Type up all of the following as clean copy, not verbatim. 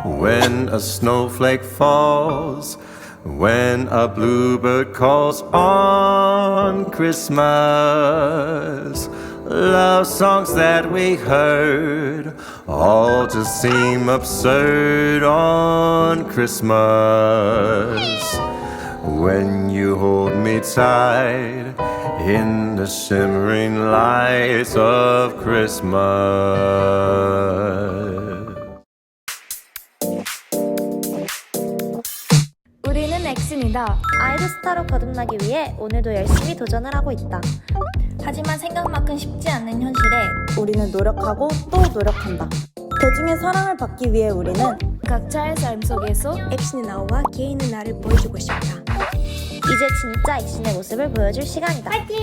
when a snowflake falls, when a bluebird calls on Christmas. Love songs that we heard all just seem absurd on Christmas. When you hold me tight in the shimmering lights of Christmas. 우리는 엑슨이다. 아이돌 스타로 거듭나기 위해 오늘도 열심히 도전을 하고 있다. 하지만 생각만큼 쉽지 않는 현실에 우리는 노력하고 또 노력한다. 대중의 사랑을 받기 위해 우리는 각자의 삶 속에서 액션이 나와 개인의 나를 보여주고 싶다. 이제 진짜 액션의 모습을 보여줄 시간이다. 파이팅!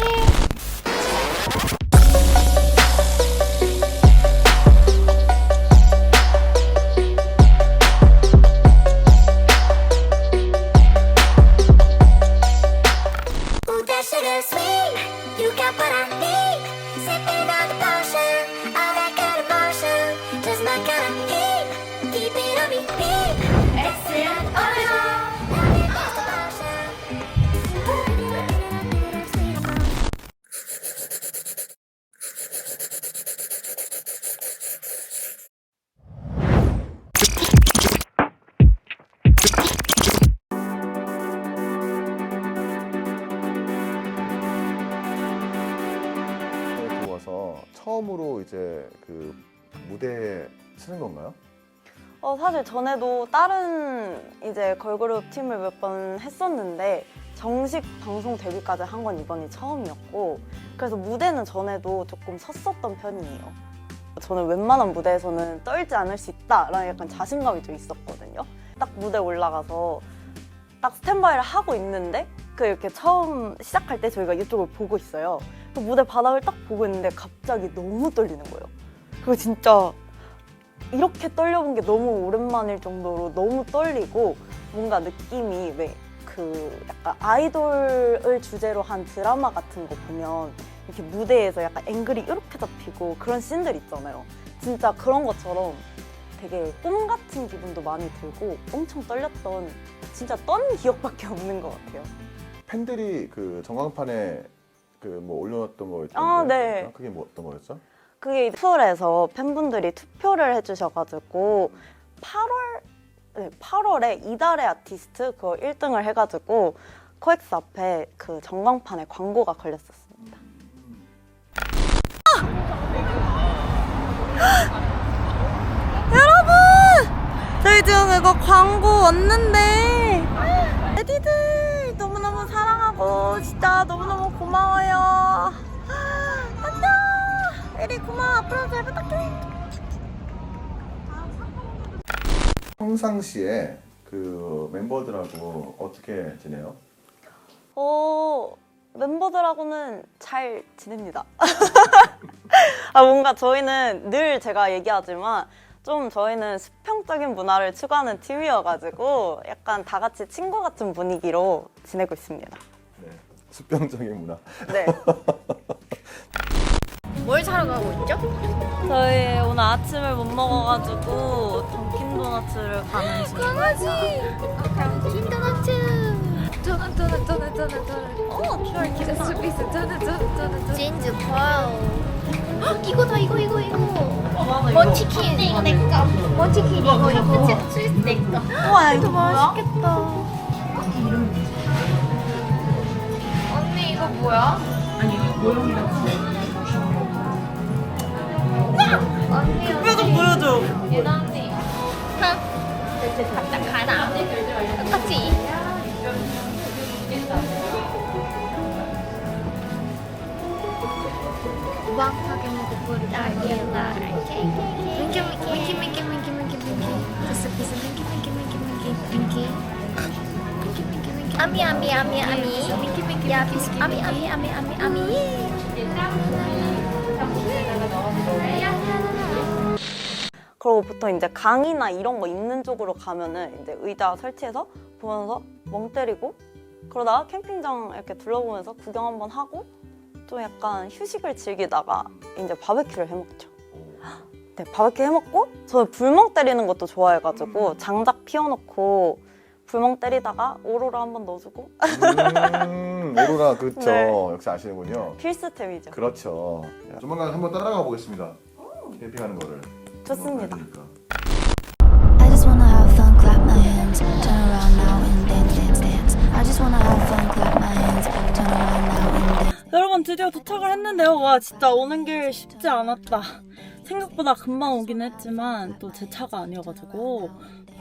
처음으로 이제 그 무대에 서는 건가요? 사실 전에도 다른 이제 걸그룹 팀을 몇 번 했었는데 정식 방송 데뷔까지 한 건 이번이 처음이었고, 그래서 무대는 전에도 조금 섰었던 편이에요. 저는 웬만한 무대에서는 떨지 않을 수 있다라는 약간 자신감이 좀 있었거든요. 딱 무대 올라가서 딱 스탠바이를 하고 있는데 그 이렇게 처음 시작할 때 저희가 이쪽을 보고 있어요. 그 무대 바닥을 딱 보고 있는데 갑자기 너무 떨리는 거예요. 그리고 진짜 이렇게 떨려본 게 너무 오랜만일 정도로 너무 떨리고, 뭔가 느낌이 왜 그 약간 아이돌을 주제로 한 드라마 같은 거 보면 이렇게 무대에서 약간 앵글이 이렇게 잡히고 그런 씬들 있잖아요. 진짜 그런 것처럼 되게 꿈 같은 기분도 많이 들고 엄청 떨렸던, 진짜 떤 기억밖에 없는 것 같아요. 팬들이 그 전광판에 그 뭐 올려놨던 거 있던데. 아, 네. 그게 뭐 어떤 거였죠? 그게 풀에서 팬분들이 투표를 해주셔가지고 8월에 이달의 아티스트 그거 1등을 해가지고 코엑스 앞에 그 전광판에 광고가 걸렸었습니다. 여러분! 저희 지금 이거 광고 왔는데 레디들 너무너무 사랑하고 진짜 너무너무 고마워요. 안녕! 에리 고마워. 앞으로 잘 부탁해. 평상시에 그 멤버들하고 어떻게 지내요? 멤버들하고는 잘 지냅니다. 뭔가 저희는 늘 제가 얘기하지만 좀 저희는 수평적인 문화를 추구하는 팀이어가지고 약간 다 같이 친구 같은 분위기로 지내고 있습니다. 네. 수평적인 문화. 네. 뭘 사러 가고 있죠? 저희 오늘 아침을 못 먹어가지고 던킨 도너츠를 가는 중입니다. 강아지! 던킨 도너츠! 도넛 진짜 비싸. 도넛 진짜 와우. 이거다 이거 먼치킨 이거 내꺼 먼치킨 이거 스위스 내꺼. 우와, 이거 맛있겠다. 언니 이거 뭐야? 언니 좀 보여줘. 예나 언니 답답하다 똑같지? 우왕하게 먹어버리자 예나 민키 just a piece of minky 아미 야 piece 아미 그리고 보통 이제 강의나 이런 거 있는 쪽으로 가면은 이제 의자 설치해서 보면서 멍 때리고, 그러다가 캠핑장 이렇게 둘러보면서 구경 한번 하고 좀 약간 휴식을 즐기다가 이제 바베큐를 해 먹죠. 네, 바베큐 해먹고 저는 불멍 때리는 것도 좋아해가지고 장작 피워놓고 불멍 때리다가 오로라 한번 넣어주고 오로라 그렇죠. 네. 역시 아시는군요. 필수템이죠. 그렇죠. 야, 조만간 한번 따라가 보겠습니다. 캠핑하는 거를. 좋습니다. I just wanna have fun, clap my hands, turn around now and dance, dance, dance. I just wanna have fun, clap my hands, turn around now and dance. 여러분 드디어 도착을 했는데요. 와 진짜 오는 길 쉽지 않았다. 생각보다 금방 오긴 했지만 또 제 차가 아니어가지고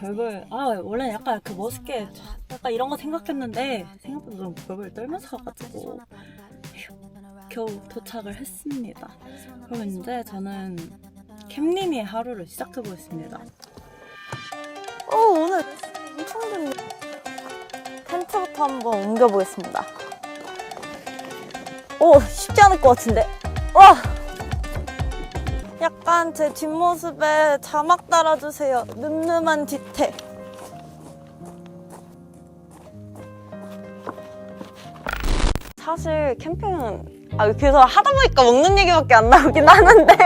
별걸 원래 약간 그 멋있게 약간 이런 거 생각했는데 생각보다 좀 별걸 떨면서 가가지고 휴, 겨우 도착을 했습니다. 그럼 이제 저는 캠린이의 하루를 시작해보겠습니다. 오늘 엄청 좋네. 텐트부터 한번 옮겨보겠습니다. 쉽지 않을 것 같은데. 와! 약간 제 뒷모습에 자막 달아주세요. 늠름한 뒤태. 사실 캠핑은 그래서 하다 보니까 먹는 얘기밖에 안 나오긴 하는데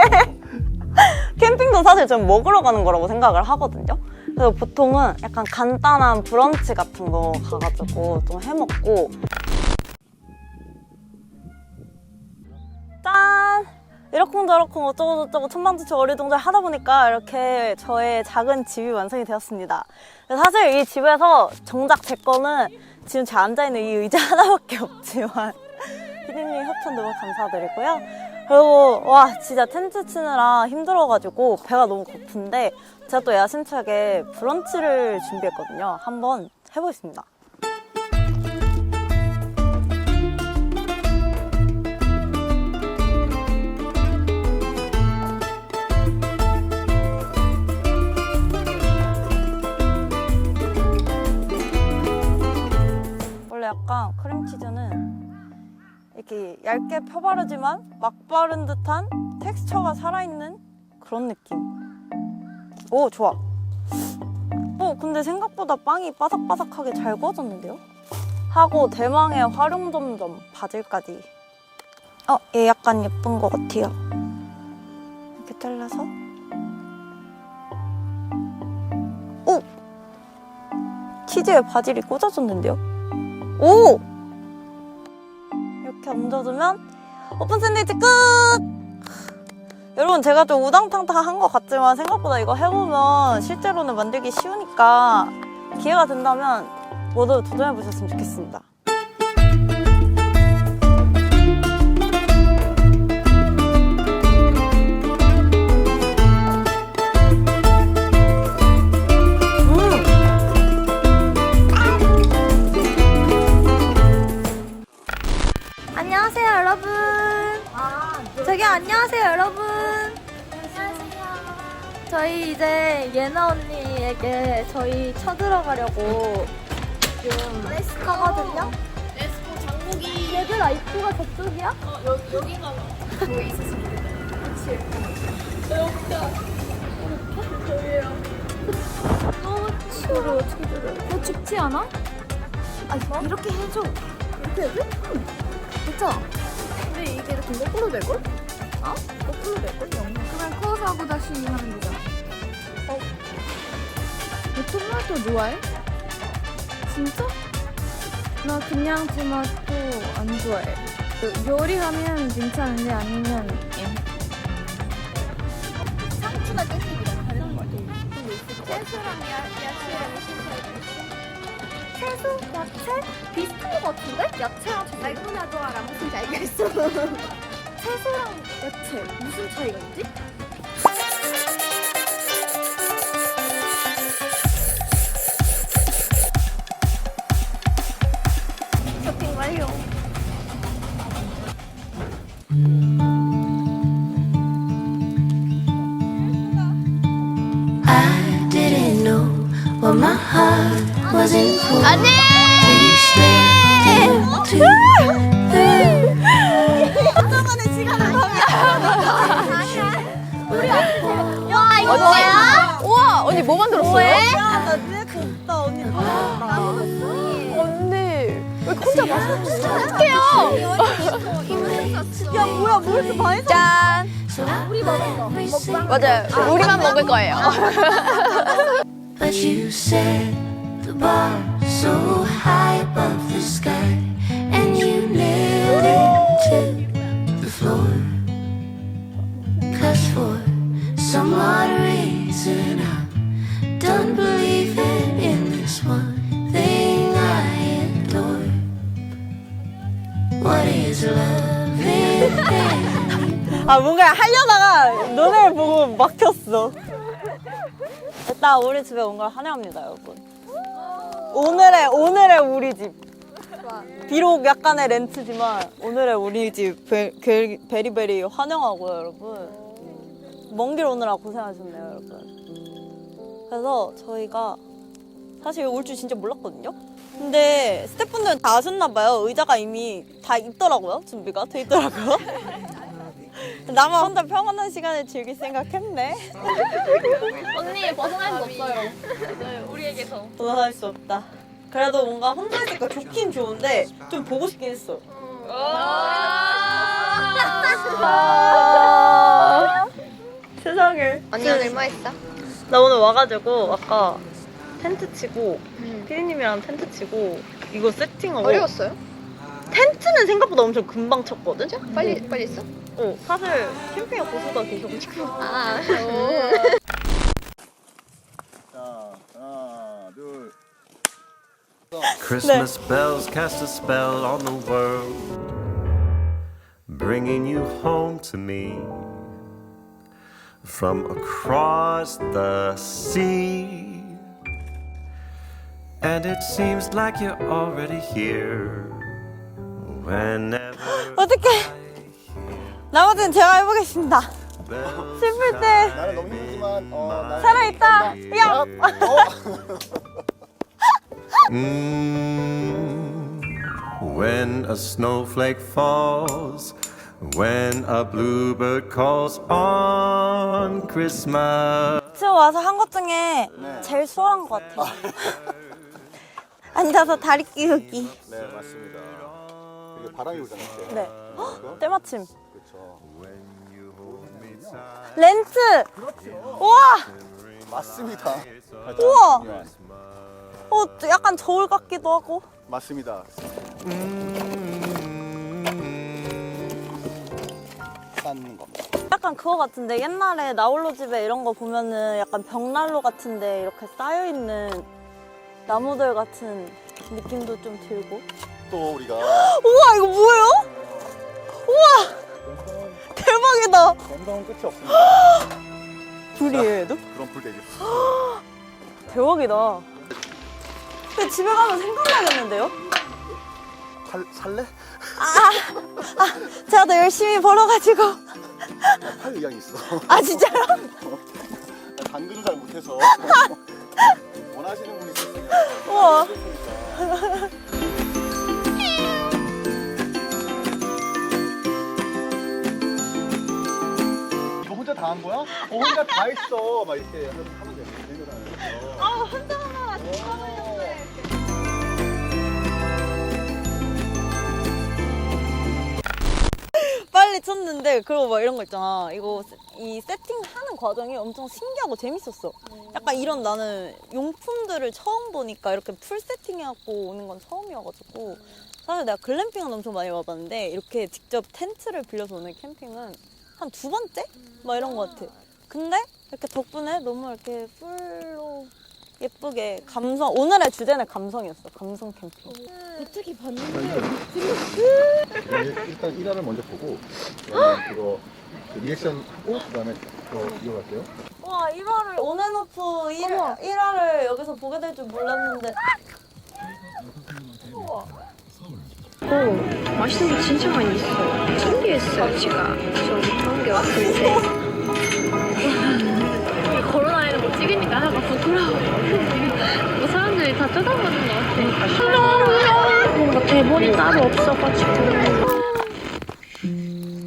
캠핑도 사실 좀 먹으러 가는 거라고 생각을 하거든요. 그래서 보통은 약간 간단한 브런치 같은 거 가가지고 좀 해먹고 짠! 이러쿵저러쿵 어쩌고저쩌고 천방지축 어리둥절 하다 보니까 이렇게 저의 작은 집이 완성이 되었습니다. 사실 이 집에서 정작 제 거는 지금 제가 앉아있는 이 의자 하나밖에 없지만 피디님 협찬 너무 감사드리고요. 그리고 와 진짜 텐트 치느라 힘들어가지고 배가 너무 고픈데 제가 또 야심차게 브런치를 준비했거든요. 한번 해보겠습니다. 원래 약간 크림치즈는 이렇게 얇게 펴바르지만 막 바른 듯한 텍스처가 살아있는 그런 느낌. 오 좋아. 근데 생각보다 빵이 바삭바삭하게 잘 구워졌는데요? 하고 대망의 활용점점 바질까지. 얘 약간 예쁜 것 같아요. 이렇게 잘라서. 오! 치즈에 바질이 꽂아졌는데요? 오! 이렇게 얹어주면 오픈 샌드위치 끝! 여러분 제가 좀 우당탕탕한 것 같지만 생각보다 이거 해보면 실제로는 만들기 쉬우니까 기회가 된다면 모두 도전해보셨으면 좋겠습니다. 안녕하세요 여러분. 저기 안녕하세요 여러분. 저희 이제 예나 언니에게 저희 쳐들어가려고 지금 하거든요. 레스코 장국이 얘들아 입구가 저쪽이야? 여기가 뭐 있었습니다. 그치? 너무 추워. 너 춥지 않아? 이렇게 해줘. 이렇게 해줘? 응. 진짜. 근데 이게 이렇게 거꾸로 될걸? 거꾸로 될걸? 그냥 커서 하고 다시 하면 되잖아. 너 토마토 좋아해? 진짜? 나 그냥 토마토 안 좋아해. 요리하면 괜찮은데 아니면 상추나 깨식이랑 다른 거 같아. 채소랑 야채랑 채소? 야채? 비슷한 거 같은데? 야채랑 채소. 달고나 좋아라 무슨 차이가 있어? 채소랑 야채 무슨 차이가 있지? 쇼핑 완료. I didn't know what my heart wasn't for. We stayed together. 한동안의 시간을 와 이거 뭐야? 우와 언니 뭐 만들었어요? 나 진짜 좋다 언니. 언니 왜 진짜 맛있어. 어떡해요? 야, 뭐야, 뭘 이렇게 많이 사? 짠. 우리 먹을 거. 먹방? 맞아요. 우리만 먹을 거예요. But you set the bar so high above the sky, and you nailed it to the floor. 'Cause for some odd reason I'm done believing in this one thing I adore. What is loving? 아 뭔가 하려다가 너네를 보고 막혔어. 일단 우리 집에 온 걸 환영합니다, 여러분. 오늘의 우리 집. 비록 약간의 렌트지만 오늘의 우리 집 베리베리 환영하고요, 여러분. 먼 길 오느라 고생하셨네요, 여러분. 그래서 저희가 사실 올 줄 진짜 몰랐거든요. 근데 스태프분들은 다 아셨나봐요. 의자가 이미 다 있더라고요. 준비가 돼 있더라고요. 나만 혼자 평온한 시간을 즐길 생각했네. 언니, 벗어날 수 없어요. 네, 우리에게서. 벗어날 수 없다. 그래도 뭔가 혼자 있으니까 좋긴 좋은데 좀 보고 싶긴 했어. 세상에. 언니 오늘 뭐 했어? 나 오늘 와가지고 아까 텐트 치고 피디님이랑 텐트 치고 이거 세팅하고. 어려웠어요? 텐트는 생각보다 엄청 금방 쳤거든? 진짜? 빨리 했어? 사실 캠핑에 고수가 계셔가지고. 아. 자, 하나, 둘. Christmas bells cast a spell on the world, bringing you home to me from across the sea. And it seems like you're already here. Whenever 어떡해. 나머지는 제가 해보겠습니다. 슬플 때 나는 너무 힘들지만 나 살아있다. 야. When a snowflake falls, when a bluebird calls on Christmas. 지금 와서 한 것 중에 제일 수월한 것 같아요. 앉아서 다리 끼우기. 네, 맞습니다. 이게 바람이 불잖아요. 네. 헉, 때마침. 그렇죠. 렌트. 우와. 맞습니다. 우와. 약간 저울 같기도 하고. 맞습니다. 싼 겁니다. 약간 그거 같은데 옛날에 나홀로 집에 이런 거 보면은 약간 벽난로 같은데 이렇게 쌓여있는 나무들 같은 느낌도 좀 들고. 또 우리가 우와, 이거 뭐예요? 우와, 대박이다. 감동은 끝이 없습니다. 불이에요, 얘도? 그런 불 되죠. 대박이다. 근데 집에 가면 생각나겠는데요? 살래? 제가 더 열심히 벌어가지고. 팔 의향이 있어. 아, 진짜요? 당근을 잘 못해서 원하시는 분이 있으면 우와. 이거 혼자 다 한 거야? 혼자 다 했어. 막 이렇게 하면 돼. 혼자 하나 빨리 쳤는데 그리고 막 이런 거 있잖아. 이 세팅하는 과정이 엄청 신기하고 재밌었어. 약간 이런 나는 용품들을 처음 보니까 이렇게 풀 세팅해갖고 오는 건 처음이어가지고 사실 내가 글램핑은 엄청 많이 와봤는데 이렇게 직접 텐트를 빌려서 오는 캠핑은 한 2번째? 막 이런 거 같아. 근데 이렇게 덕분에 너무 이렇게 풀로 예쁘게 오늘의 주제는 감성이었어. 감성 캠핑. 어떻게 봤는데? 일단 1화를 먼저 보고 그다음에 그거 리액션 하고 그다음에 이어갈게요. 와, 1화를 온앤오프 1화를 여기서 보게 될 줄 몰랐는데. 맛있는 거 진짜 많이 있어. 신기했어요, 제가. 저부터 한게 왔는데. 코로나에는 못 찍으니까 하나가 부끄러워. 뭐 사람들이 다 쳐다보는 것 같아. 뭔가 대본이 따로 없어가지고.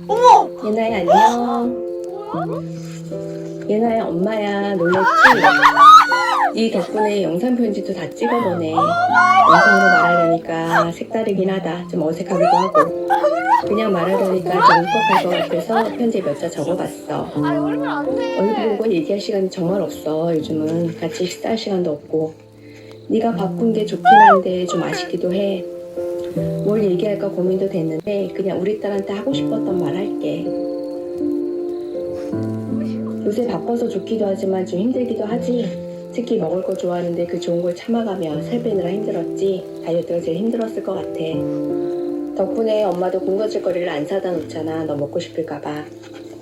어머! 예나야 안녕. 예나야 엄마야 놀랬지? 이 덕분에 영상 편지도 다 찍어보네. 영상으로 말하려니까 색다르긴 하다. 좀 어색하기도 하고. 그냥 말하려니까 좀 울컥할 것 같아서 편지 몇 자 적어봤어. 얼굴 보고 얘기할 시간이 정말 없어. 요즘은 같이 식사할 시간도 없고. 네가 바쁜 게 좋긴 한데 좀 아쉽기도 해. 뭘 얘기할까 고민도 됐는데 그냥 우리 딸한테 하고 싶었던 말 할게. 요새 바빠서 좋기도 하지만 좀 힘들기도 하지. 특히 먹을 거 좋아하는데 그 좋은 걸 참아가며 살 빼느라 힘들었지. 다이어트가 제일 힘들었을 것 같아. 덕분에 엄마도 군것질거리를 안 사다 놓잖아. 너 먹고 싶을까봐.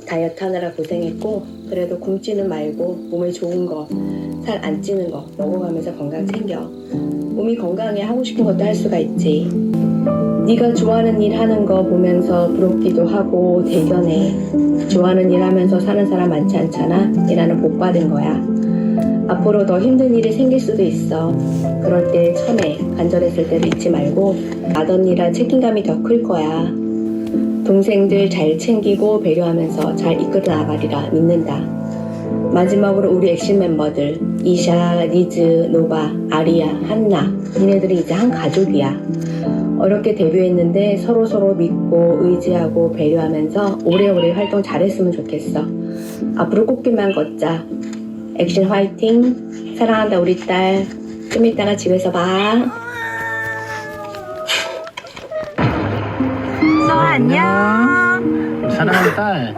다이어트 하느라 고생했고 그래도 굶지는 말고 몸에 좋은 거, 살 안 찌는 거 먹어가면서 건강 챙겨. 몸이 건강해 하고 싶은 것도 할 수가 있지. 네가 좋아하는 일 하는 거 보면서 부럽기도 하고 대견해. 좋아하는 일 하면서 사는 사람 많지 않잖아. 일하는 복 받은 거야. 앞으로 더 힘든 일이 생길 수도 있어. 그럴 때 처음에 간절했을 때도 잊지 말고 하던 일할 책임감이 더 클 거야. 동생들 잘 챙기고 배려하면서 잘 이끌어 나가리라 믿는다. 마지막으로 우리 액션 멤버들 이샤, 리즈, 노바, 아리야, 한나 니네들이 이제 한 가족이야. 어렵게 데뷔했는데 서로서로 믿고 의지하고 배려하면서 오래오래 활동 잘했으면 좋겠어. 앞으로 꽃길만 걷자. 액션 화이팅! 사랑한다 우리 딸. 좀 이따가 집에서 봐. 안녕. 사랑하는 딸.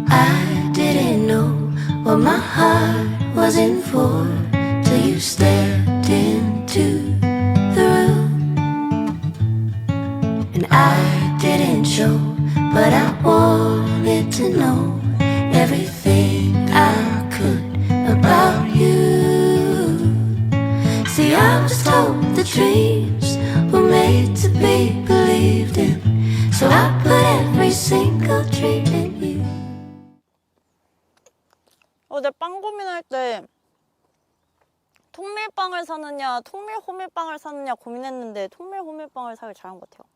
I didn't know what my heart was in for till you stepped into the room. And I didn't show, but I wanted to know everything I could about you. See, I was told the dreams were made to be believed in, so I put every single dream in you. 어제 빵 고민할 때 통밀빵을 사느냐 통밀 호밀빵을 사느냐 고민했는데 통밀 호밀빵을 사길 잘한 것 같아요.